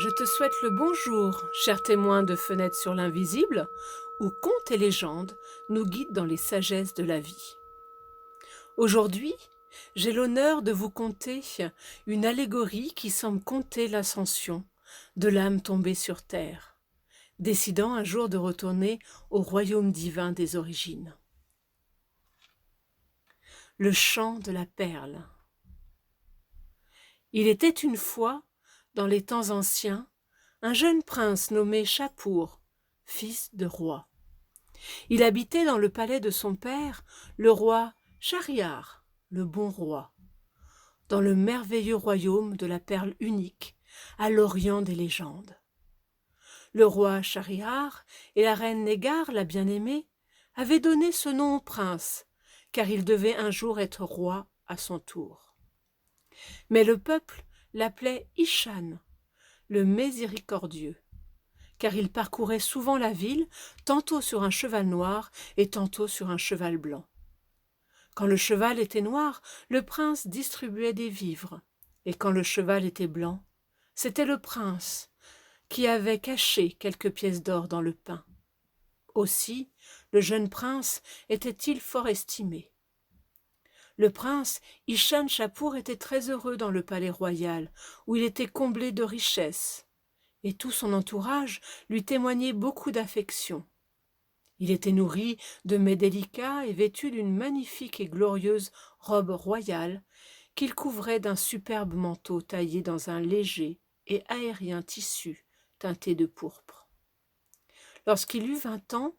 Je te souhaite le bonjour, chers témoins de Fenêtres sur l'invisible, où contes et légendes nous guident dans les sagesses de la vie. Aujourd'hui, j'ai l'honneur de vous conter une allégorie qui semble conter l'ascension de l'âme tombée sur terre, décidant un jour de retourner au royaume divin des origines. Le chant de la perle. Il était une fois, dans les temps anciens, un jeune prince nommé Shapur, fils de roi. Il habitait dans le palais de son père, le roi Shahryar, le bon roi, dans le merveilleux royaume de la perle unique, à l'orient des légendes. Le roi Shahryar et la reine Négar, la bien-aimée, avaient donné ce nom au prince, car il devait un jour être roi à son tour. Mais le peuple l'appelait Ishan, le miséricordieux, car il parcourait souvent la ville, tantôt sur un cheval noir et tantôt sur un cheval blanc. Quand le cheval était noir, le prince distribuait des vivres, et quand le cheval était blanc, c'était le prince qui avait caché quelques pièces d'or dans le pain. Aussi, le jeune prince était-il fort estimé. Le prince Ishan Shapur était très heureux dans le palais royal, où il était comblé de richesses, et tout son entourage lui témoignait beaucoup d'affection. Il était nourri de mets délicats et vêtu d'une magnifique et glorieuse robe royale qu'il couvrait d'un superbe manteau taillé dans un léger et aérien tissu teinté de pourpre. Lorsqu'il eut 20 ans,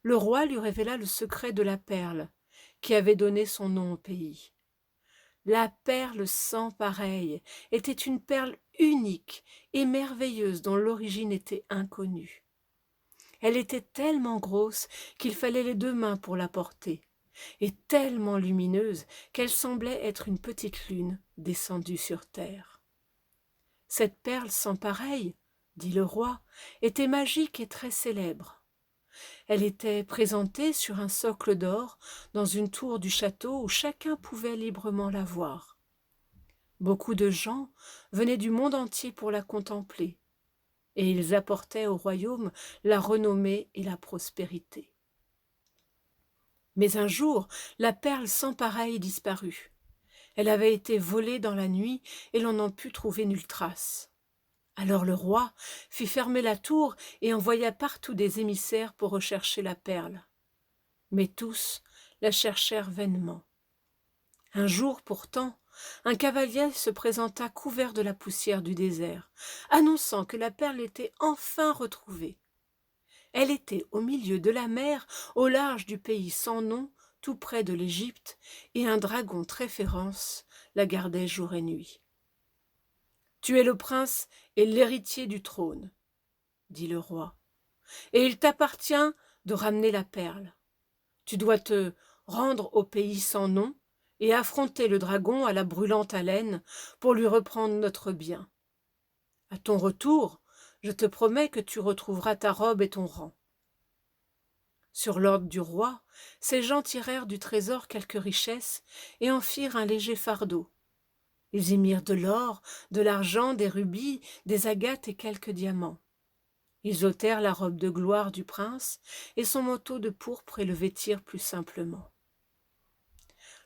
le roi lui révéla le secret de la perle qui avait donné son nom au pays. La perle sans pareille était une perle unique et merveilleuse dont l'origine était inconnue. Elle était tellement grosse qu'il fallait les 2 mains pour la porter, et tellement lumineuse qu'elle semblait être une petite lune descendue sur terre. Cette perle sans pareille, dit le roi, était magique et très célèbre. Elle était présentée sur un socle d'or dans une tour du château où chacun pouvait librement la voir. Beaucoup de gens venaient du monde entier pour la contempler, et ils apportaient au royaume la renommée et la prospérité. Mais un jour, la perle sans pareille disparut. Elle avait été volée dans la nuit et l'on n'en put trouver nulle trace. Alors le roi fit fermer la tour et envoya partout des émissaires pour rechercher la perle. Mais tous la cherchèrent vainement. Un jour pourtant, un cavalier se présenta couvert de la poussière du désert, annonçant que la perle était enfin retrouvée. Elle était au milieu de la mer, au large du pays sans nom, tout près de l'Égypte, et un dragon très féroce la gardait jour et nuit. « Tu es le prince et l'héritier du trône, dit le roi, et il t'appartient de ramener la perle. Tu dois te rendre au pays sans nom et affronter le dragon à la brûlante haleine pour lui reprendre notre bien. À ton retour, je te promets que tu retrouveras ta robe et ton rang. » Sur l'ordre du roi, ces gens tirèrent du trésor quelques richesses et en firent un léger fardeau. Ils y mirent de l'or, de l'argent, des rubis, des agates et quelques diamants. Ils ôtèrent la robe de gloire du prince et son manteau de pourpre et le vêtirent plus simplement.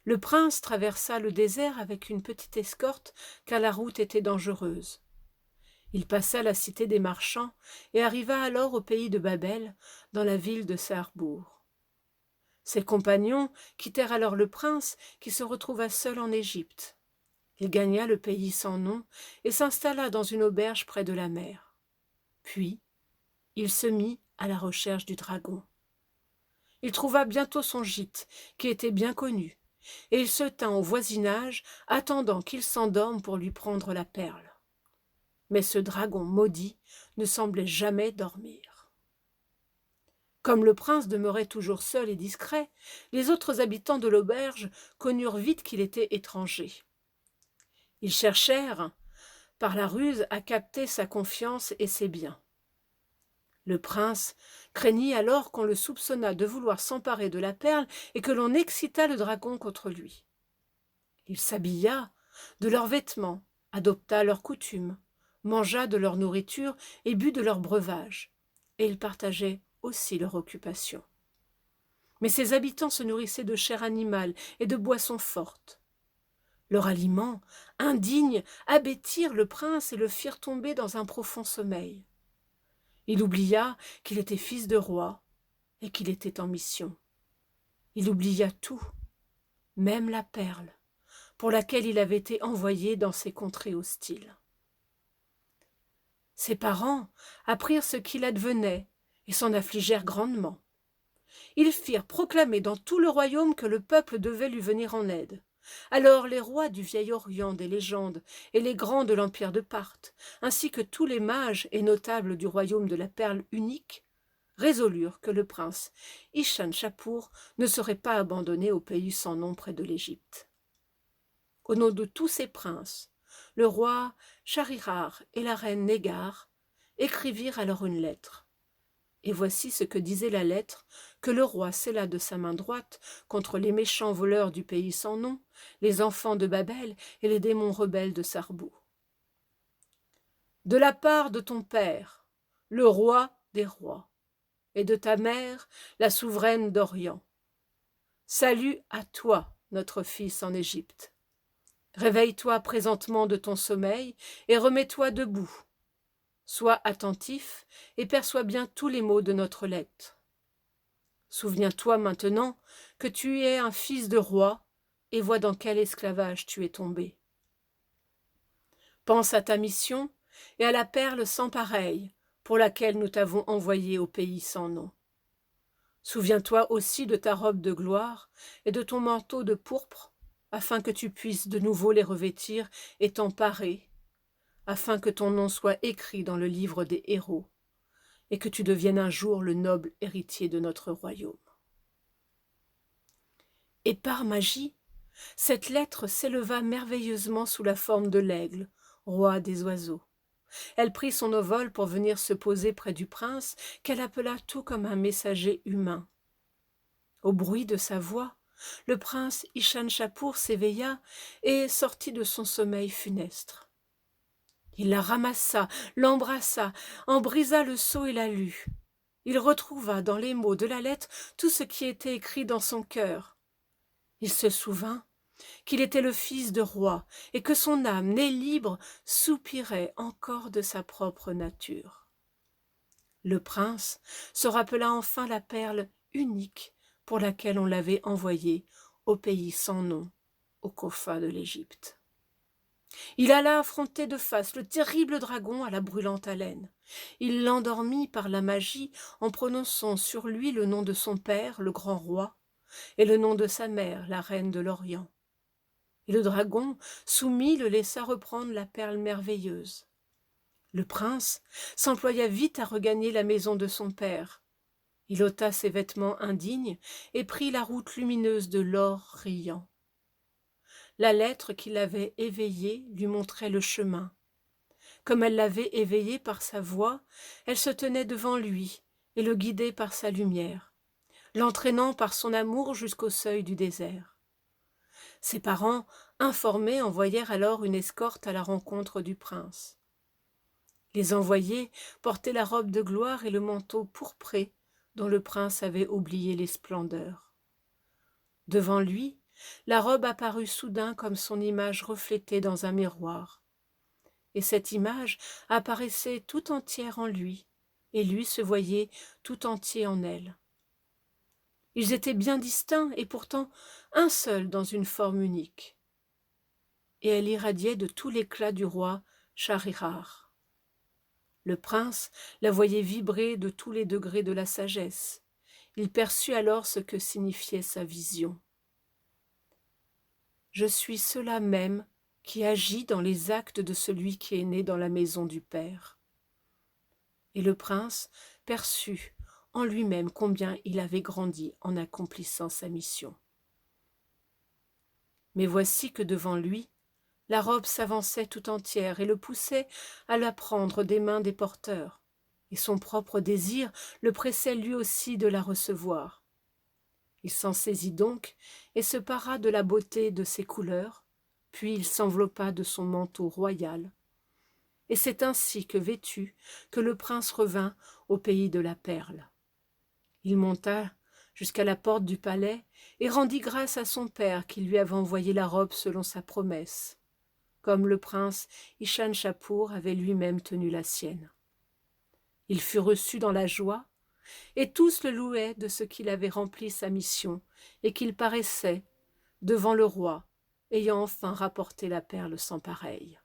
Le prince traversa le désert avec une petite escorte, car la route était dangereuse. Il passa la cité des marchands et arriva alors au pays de Babel, dans la ville de Sarrebourg. Ses compagnons quittèrent alors le prince, qui se retrouva seul en Égypte. Il gagna le pays sans nom et s'installa dans une auberge près de la mer. Puis, il se mit à la recherche du dragon. Il trouva bientôt son gîte, qui était bien connu, et il se tint au voisinage, attendant qu'il s'endorme pour lui prendre la perle. Mais ce dragon maudit ne semblait jamais dormir. Comme le prince demeurait toujours seul et discret, les autres habitants de l'auberge connurent vite qu'il était étranger. Ils cherchèrent, par la ruse, à capter sa confiance et ses biens. Le prince craignit alors qu'on le soupçonnât de vouloir s'emparer de la perle et que l'on excitât le dragon contre lui. Il s'habilla de leurs vêtements, adopta leurs coutumes, mangea de leur nourriture et but de leur breuvage, et il partageait aussi leur occupation. Mais ses habitants se nourrissaient de chair animale et de boissons fortes. Leurs aliments, indignes, abattirent le prince et le firent tomber dans un profond sommeil. Il oublia qu'il était fils de roi et qu'il était en mission. Il oublia tout, même la perle, pour laquelle il avait été envoyé dans ces contrées hostiles. Ses parents apprirent ce qu'il advenait et s'en affligèrent grandement. Ils firent proclamer dans tout le royaume que le peuple devait lui venir en aide. Alors les rois du vieil Orient des légendes et les grands de l'empire de Parthe, ainsi que tous les mages et notables du royaume de la perle unique, résolurent que le prince Ishan-Shapur ne serait pas abandonné au pays sans nom près de l'Égypte. Au nom de tous ces princes, le roi Shahryar et la reine Négar écrivirent alors une lettre. Et voici ce que disait la lettre que le roi scella de sa main droite contre les méchants voleurs du pays sans nom, les enfants de Babel et les démons rebelles de Sarbou. De la part de ton père, le roi des rois, et de ta mère, la souveraine d'Orient. Salut à toi, notre fils en Égypte. Réveille-toi présentement de ton sommeil et remets-toi debout. Sois attentif et perçois bien tous les mots de notre lettre. Souviens-toi maintenant que tu es un fils de roi et vois dans quel esclavage tu es tombé. Pense à ta mission et à la perle sans pareille pour laquelle nous t'avons envoyé au pays sans nom. Souviens-toi aussi de ta robe de gloire et de ton manteau de pourpre, afin que tu puisses de nouveau les revêtir et t'emparer, afin que ton nom soit écrit dans le livre des héros, et que tu deviennes un jour le noble héritier de notre royaume. Et par magie, cette lettre s'éleva merveilleusement sous la forme de l'aigle, roi des oiseaux. Elle prit son envol pour venir se poser près du prince, qu'elle appela tout comme un messager humain. Au bruit de sa voix, le prince Ishan-Shapur s'éveilla et sortit de son sommeil funeste. Il la ramassa, l'embrassa, en brisa le sceau et la lut. Il retrouva dans les mots de la lettre tout ce qui était écrit dans son cœur. Il se souvint qu'il était le fils de roi et que son âme, née libre, soupirait encore de sa propre nature. Le prince se rappela enfin la perle unique pour laquelle on l'avait envoyé au pays sans nom, au Kofa de l'Égypte. Il alla affronter de face le terrible dragon à la brûlante haleine. Il l'endormit par la magie en prononçant sur lui le nom de son père, le grand roi, et le nom de sa mère, la reine de l'Orient. Et le dragon, soumis, le laissa reprendre la perle merveilleuse. Le prince s'employa vite à regagner la maison de son père. Il ôta ses vêtements indignes et prit la route lumineuse de l'or riant. La lettre qui l'avait éveillé lui montrait le chemin. Comme elle l'avait éveillé par sa voix, elle se tenait devant lui et le guidait par sa lumière, l'entraînant par son amour jusqu'au seuil du désert. Ses parents, informés, envoyèrent alors une escorte à la rencontre du prince. Les envoyés portaient la robe de gloire et le manteau pourpré dont le prince avait oublié les splendeurs. Devant lui, la robe apparut soudain comme son image reflétée dans un miroir. Et cette image apparaissait tout entière en lui, et lui se voyait tout entier en elle. Ils étaient bien distincts et pourtant un seul dans une forme unique. Et elle irradiait de tout l'éclat du roi Shahryar. Le prince la voyait vibrer de tous les degrés de la sagesse. Il perçut alors ce que signifiait sa vision. Je suis cela même qui agit dans les actes de celui qui est né dans la maison du Père. Et le prince perçut en lui-même combien il avait grandi en accomplissant sa mission. Mais voici que devant lui, la robe s'avançait tout entière et le poussait à la prendre des mains des porteurs, et son propre désir le pressait lui aussi de la recevoir. Il s'en saisit donc et se para de la beauté de ses couleurs, puis il s'enveloppa de son manteau royal. et c'est ainsi que vêtu que le prince revint au pays de la perle. Il monta jusqu'à la porte du palais et rendit grâce à son père qui lui avait envoyé la robe selon sa promesse, comme le prince Ishan-Shapour avait lui-même tenu la sienne. Il fut reçu dans la joie, et tous le louaient de ce qu'il avait rempli sa mission et qu'il paraissait, devant le roi, ayant enfin rapporté la perle sans pareille.